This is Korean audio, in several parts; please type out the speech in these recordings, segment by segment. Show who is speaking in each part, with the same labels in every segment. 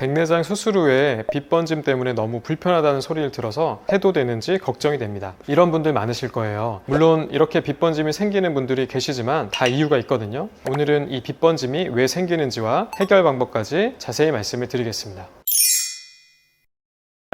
Speaker 1: 백내장 수술 후에 빛 번짐 때문에 너무 불편하다는 소리를 들어서 해도 되는지 걱정이 됩니다. 이런 분들 많으실 거예요. 물론 이렇게 빛 번짐이 생기는 분들이 계시지만 다 이유가 있거든요. 오늘은 이 빛 번짐이 왜 생기는지와 해결 방법까지 자세히 말씀을 드리겠습니다.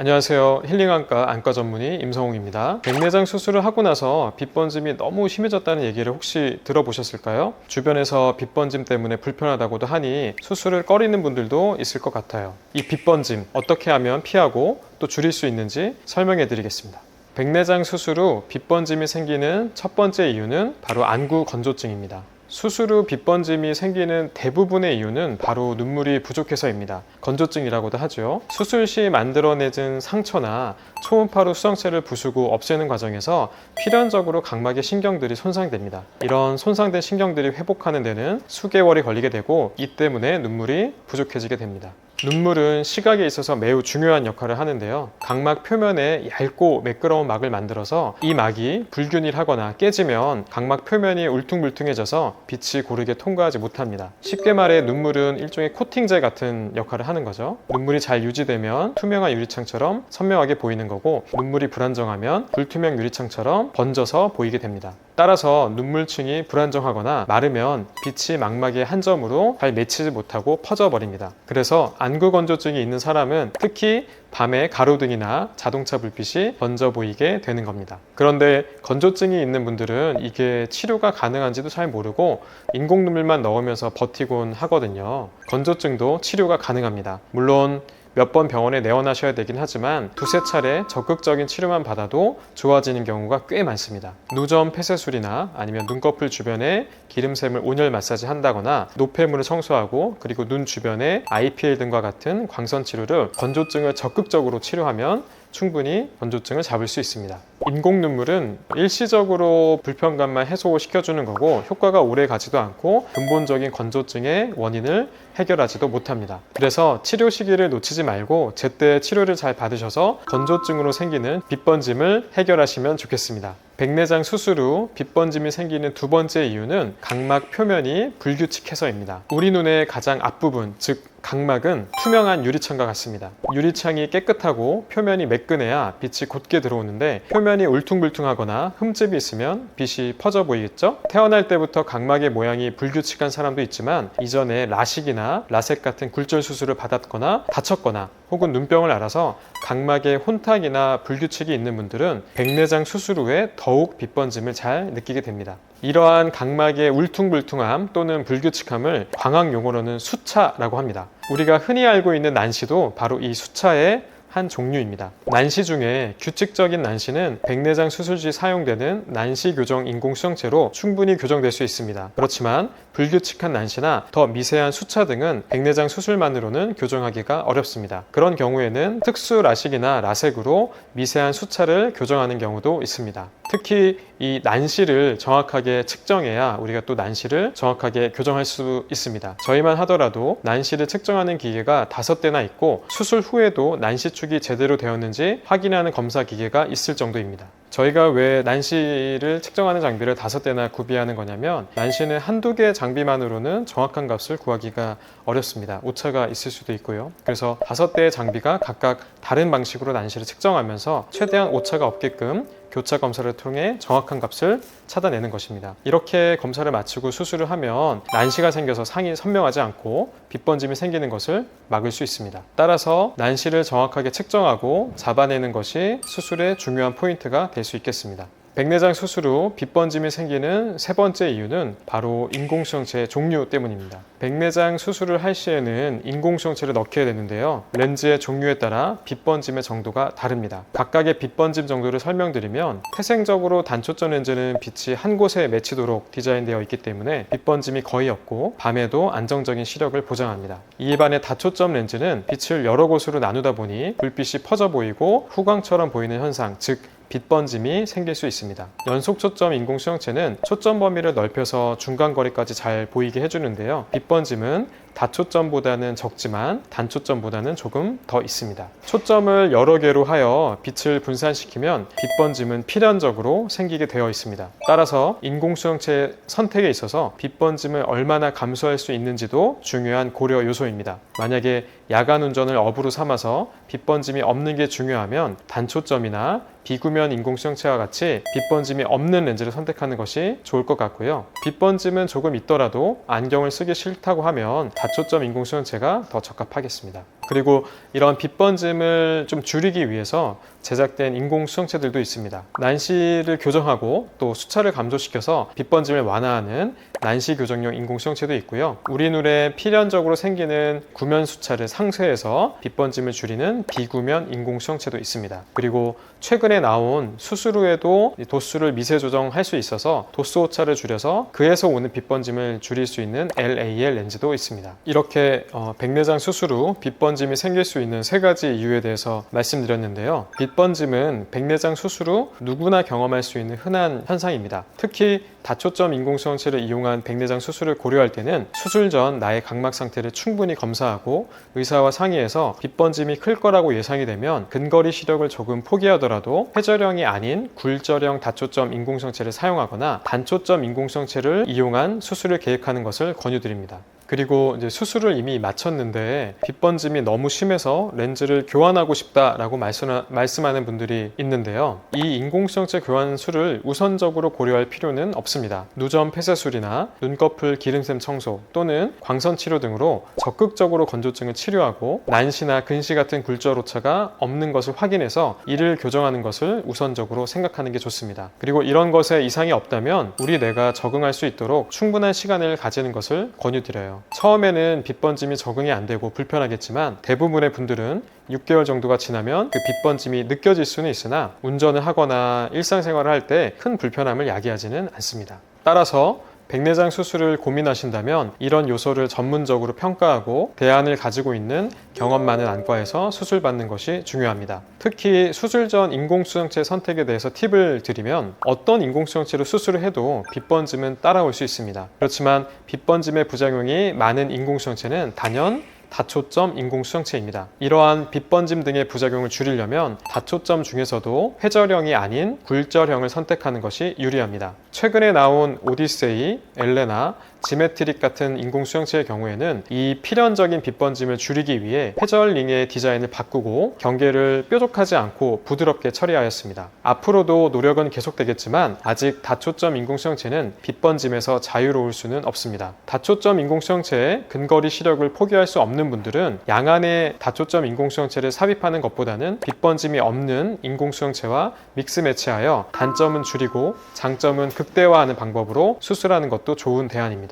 Speaker 1: 안녕하세요. 힐링안과 안과 전문의 임성웅입니다. 백내장 수술을 하고 나서 빛 번짐이 너무 심해졌다는 얘기를 혹시 들어보셨을까요? 주변에서 빛 번짐 때문에 불편하다고도 하니 수술을 꺼리는 분들도 있을 것 같아요. 이 빛 번짐 어떻게 하면 피하고 또 줄일 수 있는지 설명해 드리겠습니다. 백내장 수술 후 빛 번짐이 생기는 첫 번째 이유는 바로 안구 건조증입니다. 수술 후 빛 번짐이 생기는 대부분의 이유는 바로 눈물이 부족해서입니다. 건조증이라고도 하죠. 수술 시 만들어내진 상처나 초음파로 수정체를 부수고 없애는 과정에서 필연적으로 각막의 신경들이 손상됩니다. 이런 손상된 신경들이 회복하는 데는 수개월이 걸리게 되고 이 때문에 눈물이 부족해지게 됩니다. 눈물은 시각에 있어서 매우 중요한 역할을 하는데요. 각막 표면에 얇고 매끄러운 막을 만들어서 이 막이 불균일하거나 깨지면 각막 표면이 울퉁불퉁해져서 빛이 고르게 통과하지 못합니다. 쉽게 말해 눈물은 일종의 코팅제 같은 역할을 하는 거죠. 눈물이 잘 유지되면 투명한 유리창처럼 선명하게 보이는 거고, 눈물이 불안정하면 불투명 유리창처럼 번져서 보이게 됩니다. 따라서 눈물층이 불안정하거나 마르면 빛이 망막의 한 점으로 잘 맺히지 못하고 퍼져버립니다. 그래서 안구 건조증이 있는 사람은 특히 밤에 가로등이나 자동차 불빛이 번져 보이게 되는 겁니다. 그런데 건조증이 있는 분들은 이게 치료가 가능한지도 잘 모르고 인공 눈물만 넣으면서 버티곤 하거든요. 건조증도 치료가 가능합니다. 물론 몇 번 병원에 내원하셔야 되긴 하지만 두세 차례 적극적인 치료만 받아도 좋아지는 경우가 꽤 많습니다. 누점 폐쇄술이나 아니면 눈꺼풀 주변에 기름샘을 온열 마사지 한다거나 노폐물을 청소하고, 그리고 눈 주변에 IPL 등과 같은 광선 치료를 건조증을 적극적으로 치료하면 충분히 건조증을 잡을 수 있습니다. 인공 눈물은 일시적으로 불편감만 해소시켜주는 거고 효과가 오래 가지도 않고 근본적인 건조증의 원인을 해결하지도 못합니다. 그래서 치료 시기를 놓치지 말고 제때 치료를 잘 받으셔서 건조증으로 생기는 빛 번짐을 해결하시면 좋겠습니다. 백내장 수술 후 빛 번짐이 생기는 두 번째 이유는 각막 표면이 불규칙해서입니다. 우리 눈의 가장 앞부분, 즉 각막은 투명한 유리창과 같습니다. 유리창이 깨끗하고 표면이 매끈해야 빛이 곧게 들어오는데 표면이 울퉁불퉁하거나 흠집이 있으면 빛이 퍼져 보이겠죠? 태어날 때부터 각막의 모양이 불규칙한 사람도 있지만 이전에 라식이나 라섹 같은 굴절 수술을 받았거나 다쳤거나 혹은 눈병을 앓아서 각막에 혼탁이나 불규칙이 있는 분들은 백내장 수술 후에 더욱 빛 번짐을 잘 느끼게 됩니다. 이러한 각막의 울퉁불퉁함 또는 불규칙함을 광학 용어로는 수차라고 합니다. 우리가 흔히 알고 있는 난시도 바로 이 수차의 한 종류입니다. 난시 중에 규칙적인 난시는 백내장 수술 시 사용되는 난시 교정 인공 수정체로 충분히 교정될 수 있습니다. 그렇지만 불규칙한 난시나 더 미세한 수차 등은 백내장 수술만으로는 교정하기가 어렵습니다. 그런 경우에는 특수 라식이나 라섹으로 미세한 수차를 교정하는 경우도 있습니다. 특히 이 난시를 정확하게 측정해야 우리가 또 난시를 정확하게 교정할 수 있습니다. 저희만 하더라도 난시를 측정하는 기계가 5대나 있고 수술 후에도 난시축이 제대로 되었는지 확인하는 검사 기계가 있을 정도입니다. 저희가 왜 난시를 측정하는 장비를 5대나 구비하는 거냐면 난시는 한두 개 장비만으로는 정확한 값을 구하기가 어렵습니다. 오차가 있을 수도 있고요. 그래서 5대의 장비가 각각 다른 방식으로 난시를 측정하면서 최대한 오차가 없게끔 교차 검사를 통해 정확한 값을 찾아내는 것입니다. 이렇게 검사를 마치고 수술을 하면 난시가 생겨서 상이 선명하지 않고 빛 번짐이 생기는 것을 막을 수 있습니다. 따라서 난시를 정확하게 측정하고 잡아내는 것이 수술의 중요한 포인트가 될 수 있겠습니다. 백내장 수술 후 빛 번짐이 생기는 세 번째 이유는 바로 인공수정체 종류 때문입니다. 백내장 수술을 할 시에는 인공수정체를 넣게 되는데요. 렌즈의 종류에 따라 빛 번짐의 정도가 다릅니다. 각각의 빛 번짐 정도를 설명드리면 태생적으로 단초점 렌즈는 빛이 한 곳에 맺히도록 디자인되어 있기 때문에 빛 번짐이 거의 없고 밤에도 안정적인 시력을 보장합니다. 이에 반해 다초점 렌즈는 빛을 여러 곳으로 나누다 보니 불빛이 퍼져 보이고 후광처럼 보이는 현상, 즉 빛 번짐이 생길 수 있습니다. 연속 초점 인공 수정체는 초점 범위를 넓혀서 중간 거리까지 잘 보이게 해주는데요. 빛 번짐은 다초점보다는 적지만 단초점보다는 조금 더 있습니다. 초점을 여러 개로 하여 빛을 분산시키면 빛번짐은 필연적으로 생기게 되어 있습니다. 따라서 인공수정체 선택에 있어서 빛번짐을 얼마나 감소할 수 있는지도 중요한 고려 요소입니다. 만약에 야간 운전을 업으로 삼아서 빛번짐이 없는 게 중요하면 단초점이나 비구면 인공수정체와 같이 빛번짐이 없는 렌즈를 선택하는 것이 좋을 것 같고요. 빛번짐은 조금 있더라도 안경을 쓰기 싫다고 하면 다초점 인공수정체가 더 적합하겠습니다. 그리고 이런 빛번짐을 좀 줄이기 위해서 제작된 인공수정체들도 있습니다. 난시를 교정하고 또 수차를 감소시켜서 빛번짐을 완화하는 난시 교정용 인공수정체도 있고요. 우리 눈에 필연적으로 생기는 구면 수차를 상쇄해서 빛번짐을 줄이는 비구면 인공수정체도 있습니다. 그리고 최근에 나온 수술 후에도 도수를 미세 조정할 수 있어서 도수 오차를 줄여서 그에서 오는 빛번짐을 줄일 수 있는 LAL 렌즈도 있습니다. 이렇게 백내장 수술 후 빛번짐이 생길 수 있는 세 가지 이유에 대해서 말씀드렸는데요. 빛번짐은 백내장 수술 후 누구나 경험할 수 있는 흔한 현상입니다. 특히 다초점 인공수정체를 이용한 백내장 수술을 고려할 때는 수술 전 나의 각막 상태를 충분히 검사하고 의사와 상의해서 빛번짐이 클 거라고 예상이 되면 근거리 시력을 조금 포기하더라도 회절형이 아닌 굴절형 다초점 인공수정체를 사용하거나 단초점 인공수정체를 이용한 수술을 계획하는 것을 권유드립니다. 그리고 이제 수술을 이미 마쳤는데 빛번짐이 너무 심해서 렌즈를 교환하고 싶다라고 말씀하는 분들이 있는데요. 이 인공수정체 교환술을 우선적으로 고려할 필요는 없습니다. 누점 폐쇄술이나 눈꺼풀 기름샘 청소 또는 광선 치료 등으로 적극적으로 건조증을 치료하고 난시나 근시 같은 굴절 오차가 없는 것을 확인해서 이를 교정하는 것을 우선적으로 생각하는 게 좋습니다. 그리고 이런 것에 이상이 없다면 우리 뇌가 적응할 수 있도록 충분한 시간을 가지는 것을 권유드려요. 처음에는 빛번짐이 적응이 안 되고 불편하겠지만 대부분의 분들은 6개월 정도가 지나면 그 빛번짐이 느껴질 수는 있으나 운전을 하거나 일상생활을 할 때 큰 불편함을 야기하지는 않습니다. 따라서 백내장 수술을 고민하신다면 이런 요소를 전문적으로 평가하고 대안을 가지고 있는 경험 많은 안과에서 수술받는 것이 중요합니다. 특히 수술 전 인공수정체 선택에 대해서 팁을 드리면 어떤 인공수정체로 수술을 해도 빛번짐은 따라올 수 있습니다. 그렇지만 빛번짐의 부작용이 많은 인공수정체는 단연 다초점 인공수정체입니다. 이러한 빛번짐 등의 부작용을 줄이려면 다초점 중에서도 회절형이 아닌 굴절형을 선택하는 것이 유리합니다. 최근에 나온 오디세이, 엘레나, 지메트릭 같은 인공수정체의 경우에는 이 필연적인 빛번짐을 줄이기 위해 회절링의 디자인을 바꾸고 경계를 뾰족하지 않고 부드럽게 처리하였습니다. 앞으로도 노력은 계속되겠지만 아직 다초점 인공수정체는 빛번짐에서 자유로울 수는 없습니다. 다초점 인공수정체의 근거리 시력을 포기할 수 없는 분들은 양안에 다초점 인공수정체를 삽입하는 것보다는 빛번짐이 없는 인공수정체와 믹스 매치하여 단점은 줄이고 장점은 극대화하는 방법으로 수술하는 것도 좋은 대안입니다.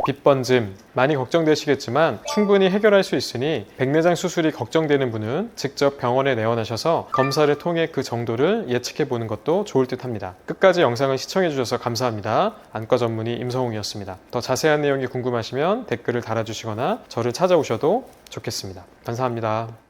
Speaker 1: 빛번짐 많이 걱정되시겠지만 충분히 해결할 수 있으니 백내장 수술이 걱정되는 분은 직접 병원에 내원하셔서 검사를 통해 그 정도를 예측해 보는 것도 좋을 듯 합니다. 끝까지 영상을 시청해 주셔서 감사합니다. 안과 전문의 임성웅이었습니다. 더 자세한 내용이 궁금하시면 댓글을 달아주시거나 저를 찾아오셔도 좋겠습니다. 감사합니다.